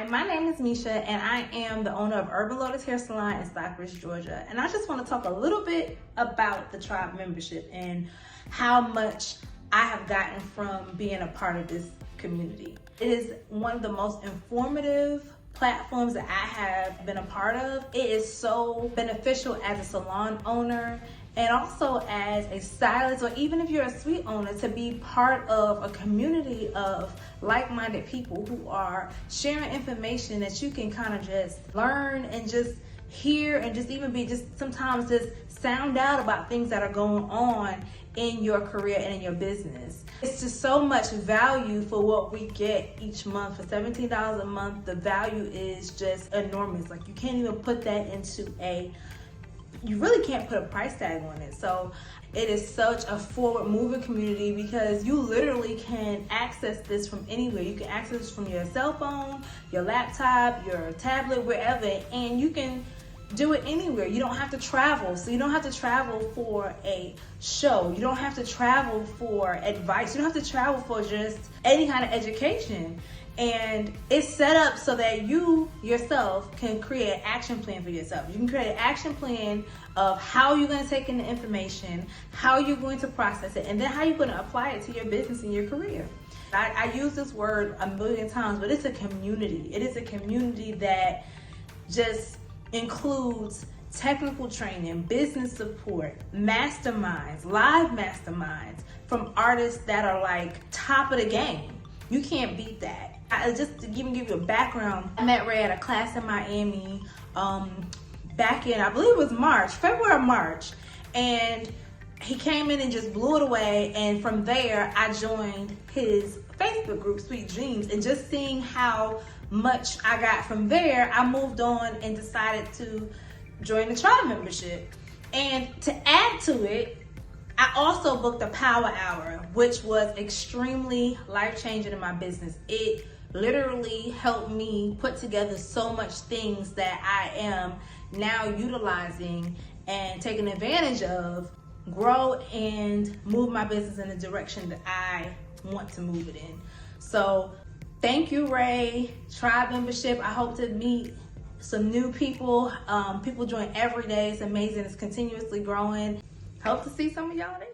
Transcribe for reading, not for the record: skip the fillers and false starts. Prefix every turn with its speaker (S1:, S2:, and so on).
S1: Hi, my name is Misha and I am the owner of Urban Lotus Hair Salon in Stockbridge, Georgia. And I just want to talk a little bit about the tribe membership and how much I have gotten from being a part of this community. It is one of the most informative platforms that I have been a part of. It is so beneficial as a salon owner and also as a stylist, or even if you're a suite owner, to be part of a community of like-minded people who are sharing information that you can kind of just learn and just hear and just even be just sometimes just sound out about things that are going on in your career and in your business. It's just so much value for what we get each month. For $17 a month, the value is just enormous. Like, you can't even put that into you really can't put a price tag on it. So it is such a forward moving community because you literally can access this from anywhere. You can access this from your cell phone, your laptop, your tablet, wherever, and you can do it anywhere. You don't have to travel. So you don't have to travel for a show. You don't have to travel for advice. You don't have to travel for just any kind of education. And it's set up so that you yourself can create an action plan for yourself. You can create an action plan of how you're going to take in the information, how you're going to process it, and then how you're going to apply it to your business and your career. I use this word a million times, but it's a community. It is a community that just includes technical training, business support, masterminds, live masterminds from artists that are like top of the game. You can't beat that. Just to give you a background, I met Ray at a class in Miami back in, I believe it was February or March, and he came in and just blew it away. And from there, I joined his Facebook group, Sweet Dreams, and just seeing how much I got from there, I moved on and decided to join the tribe membership. And to add to it, I also booked a power hour, which was extremely life-changing in my business. It literally helped me put together so much things that I am now utilizing and taking advantage of, grow and move my business in the direction that I want to move it in. So thank you, Ray. Tribe membership. I hope to meet some new people. People join every day. It's amazing. It's continuously growing. Hope to see some of y'all there.